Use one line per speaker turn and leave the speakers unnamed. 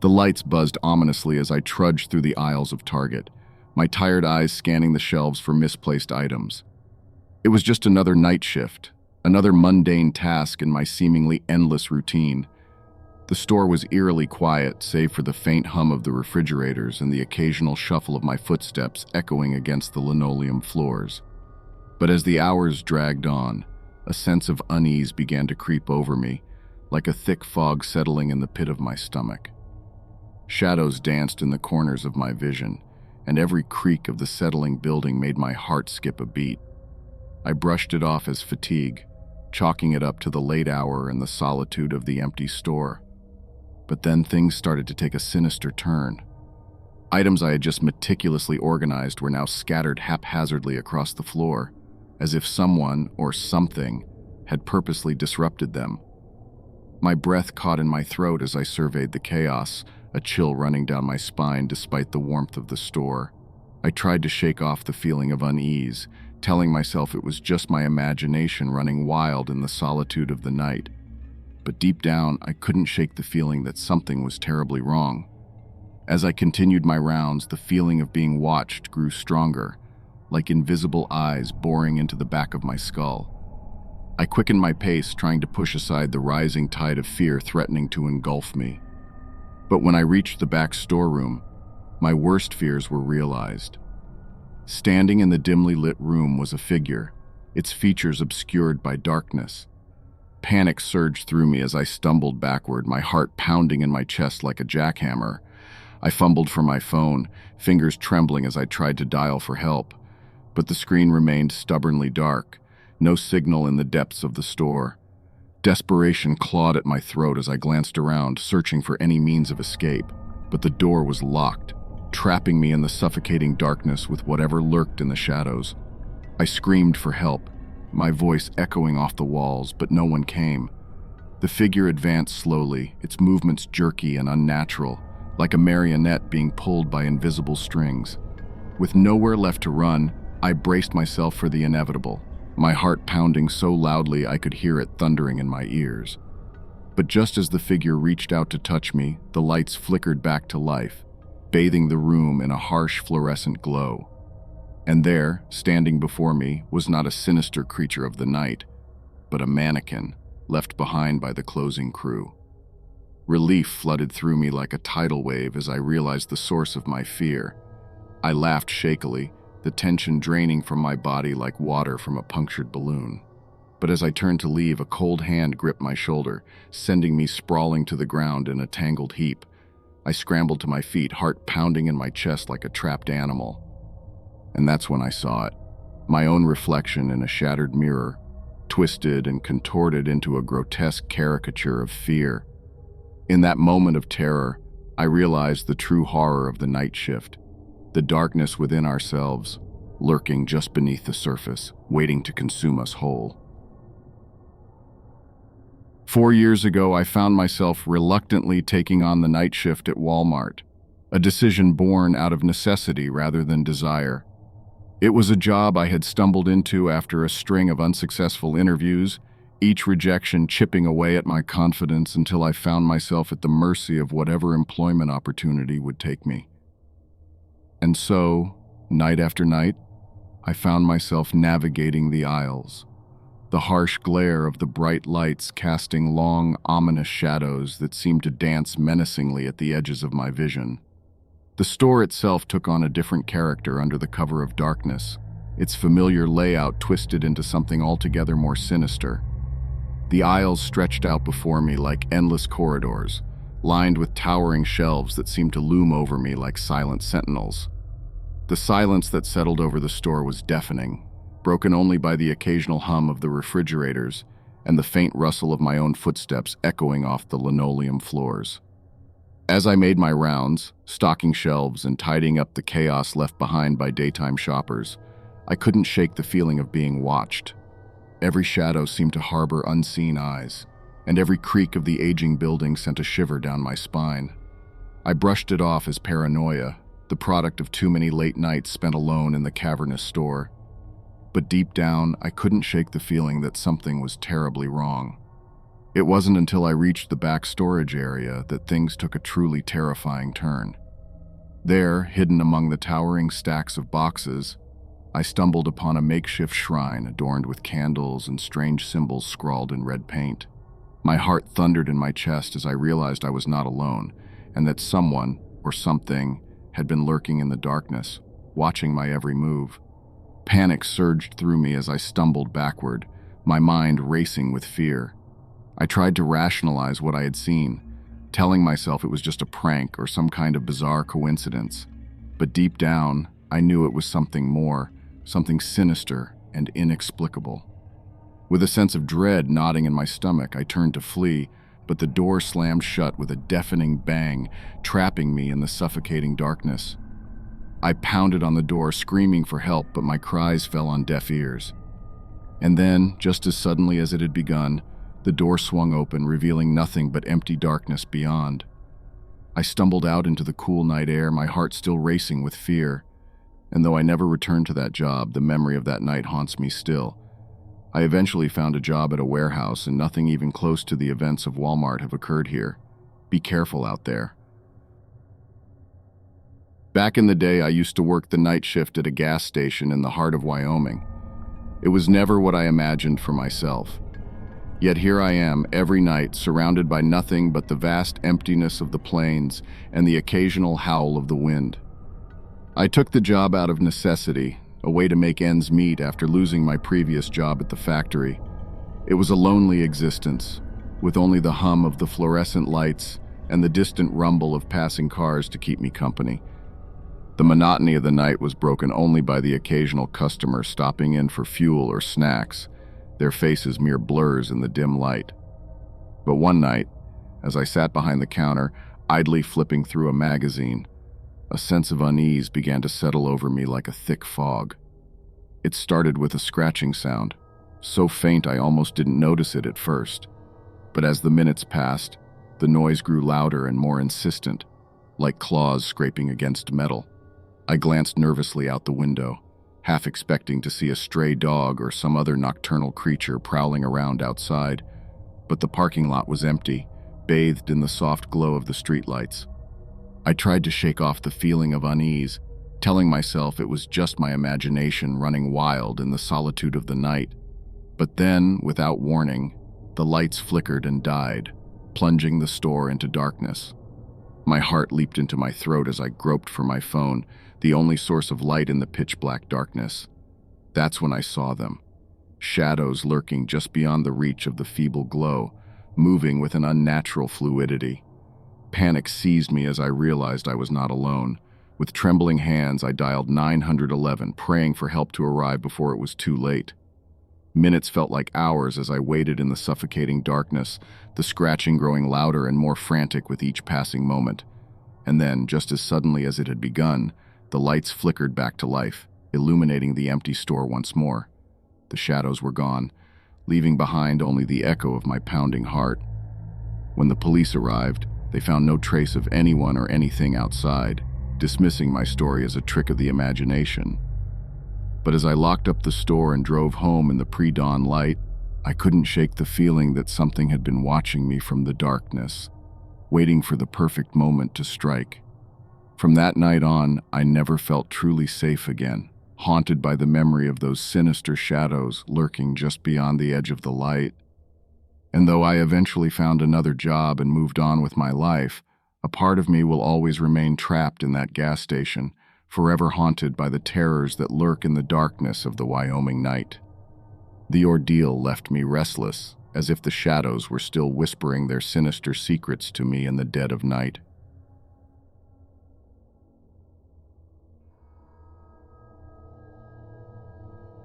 The lights buzzed ominously as I trudged through the aisles of Target, my tired eyes scanning the shelves for misplaced items. It was just another night shift, another mundane task in my seemingly endless routine. The store was eerily quiet, save for the faint hum of the refrigerators and the occasional shuffle of my footsteps echoing against the linoleum floors. But as the hours dragged on, a sense of unease began to creep over me, like a thick fog settling in the pit of my stomach. Shadows danced in the corners of my vision, and every creak of the settling building made my heart skip a beat. I brushed it off as fatigue, chalking it up to the late hour and the solitude of the empty store. But then things started to take a sinister turn. Items I had just meticulously organized were now scattered haphazardly across the floor, as if someone or something had purposely disrupted them. My breath caught in my throat as I surveyed the chaos, a chill running down my spine despite the warmth of the store. I tried to shake off the feeling of unease, telling myself it was just my imagination running wild in the solitude of the night. But deep down, I couldn't shake the feeling that something was terribly wrong. As I continued my rounds, the feeling of being watched grew stronger, like invisible eyes boring into the back of my skull. I quickened my pace, trying to push aside the rising tide of fear threatening to engulf me. But when I reached the back storeroom, my worst fears were realized. Standing in the dimly lit room was a figure, its features obscured by darkness. Panic surged through me as I stumbled backward, my heart pounding in my chest like a jackhammer. I fumbled for my phone, fingers trembling as I tried to dial for help. But the screen remained stubbornly dark, no signal in the depths of the store. Desperation clawed at my throat as I glanced around, searching for any means of escape. But the door was locked, trapping me in the suffocating darkness with whatever lurked in the shadows. I screamed for help, my voice echoing off the walls, but no one came. The figure advanced slowly, its movements jerky and unnatural, like a marionette being pulled by invisible strings. With nowhere left to run, I braced myself for the inevitable, my heart pounding so loudly I could hear it thundering in my ears. But just as the figure reached out to touch me, the lights flickered back to life, bathing the room in a harsh fluorescent glow. And there, standing before me, was not a sinister creature of the night, but a mannequin left behind by the closing crew. Relief flooded through me like a tidal wave as I realized the source of my fear. I laughed shakily, the tension draining from my body like water from a punctured balloon. But as I turned to leave, a cold hand gripped my shoulder, sending me sprawling to the ground in a tangled heap. I scrambled to my feet, heart pounding in my chest like a trapped animal. And that's when I saw it, my own reflection in a shattered mirror, twisted and contorted into a grotesque caricature of fear. In that moment of terror, I realized the true horror of the night shift, the darkness within ourselves, lurking just beneath the surface, waiting to consume us whole. 4 years ago, I found myself reluctantly taking on the night shift at Walmart, a decision born out of necessity rather than desire. It was a job I had stumbled into after a string of unsuccessful interviews, each rejection chipping away at my confidence until I found myself at the mercy of whatever employment opportunity would take me. And so, night after night, I found myself navigating the aisles, the harsh glare of the bright lights casting long, ominous shadows that seemed to dance menacingly at the edges of my vision. The store itself took on a different character under the cover of darkness, its familiar layout twisted into something altogether more sinister. The aisles stretched out before me like endless corridors, lined with towering shelves that seemed to loom over me like silent sentinels. The silence that settled over the store was deafening, broken only by the occasional hum of the refrigerators and the faint rustle of my own footsteps echoing off the linoleum floors. As I made my rounds, stocking shelves and tidying up the chaos left behind by daytime shoppers, I couldn't shake the feeling of being watched. Every shadow seemed to harbor unseen eyes, and every creak of the aging building sent a shiver down my spine. I brushed it off as paranoia, the product of too many late nights spent alone in the cavernous store. But deep down, I couldn't shake the feeling that something was terribly wrong. It wasn't until I reached the back storage area that things took a truly terrifying turn. There, hidden among the towering stacks of boxes, I stumbled upon a makeshift shrine adorned with candles and strange symbols scrawled in red paint. My heart thundered in my chest as I realized I was not alone, and that someone, or something, had been lurking in the darkness, watching my every move. Panic surged through me as I stumbled backward, my mind racing with fear. I tried to rationalize what I had seen, telling myself it was just a prank or some kind of bizarre coincidence. But deep down, I knew it was something more, something sinister and inexplicable. With a sense of dread gnawing in my stomach, I turned to flee, but the door slammed shut with a deafening bang, trapping me in the suffocating darkness. I pounded on the door, screaming for help, but my cries fell on deaf ears. And then, just as suddenly as it had begun, the door swung open, revealing nothing but empty darkness beyond. I stumbled out into the cool night air, my heart still racing with fear. And though I never returned to that job, the memory of that night haunts me still. I eventually found a job at a warehouse, and nothing even close to the events of Walmart have occurred here. Be careful out there. Back in the day, I used to work the night shift at a gas station in the heart of Wyoming. It was never what I imagined for myself. Yet here I am, every night, surrounded by nothing but the vast emptiness of the plains and the occasional howl of the wind. I took the job out of necessity, a way to make ends meet after losing my previous job at the factory. It was a lonely existence, with only the hum of the fluorescent lights and the distant rumble of passing cars to keep me company. The monotony of the night was broken only by the occasional customer stopping in for fuel or snacks, their faces mere blurs in the dim light. But one night, as I sat behind the counter, idly flipping through a magazine, a sense of unease began to settle over me like a thick fog. It started with a scratching sound, so faint I almost didn't notice it at first. But as the minutes passed, the noise grew louder and more insistent, like claws scraping against metal. I glanced nervously out the window, half expecting to see a stray dog or some other nocturnal creature prowling around outside. But the parking lot was empty, bathed in the soft glow of the streetlights. I tried to shake off the feeling of unease, telling myself it was just my imagination running wild in the solitude of the night. But then, without warning, the lights flickered and died, plunging the store into darkness. My heart leaped into my throat as I groped for my phone, the only source of light in the pitch-black darkness. That's when I saw them, shadows lurking just beyond the reach of the feeble glow, moving with an unnatural fluidity. Panic seized me as I realized I was not alone. With trembling hands, I dialed 911, praying for help to arrive before it was too late. Minutes felt like hours as I waited in the suffocating darkness, the scratching growing louder and more frantic with each passing moment. And then, just as suddenly as it had begun, the lights flickered back to life, illuminating the empty store once more. The shadows were gone, leaving behind only the echo of my pounding heart. When the police arrived, they found no trace of anyone or anything outside, dismissing my story as a trick of the imagination. But as I locked up the store and drove home in the pre-dawn light, I couldn't shake the feeling that something had been watching me from the darkness, waiting for the perfect moment to strike. From that night on, I never felt truly safe again, haunted by the memory of those sinister shadows lurking just beyond the edge of the light. And though I eventually found another job and moved on with my life, a part of me will always remain trapped in that gas station, forever haunted by the terrors that lurk in the darkness of the Wyoming night. The ordeal left me restless, as if the shadows were still whispering their sinister secrets to me in the dead of night.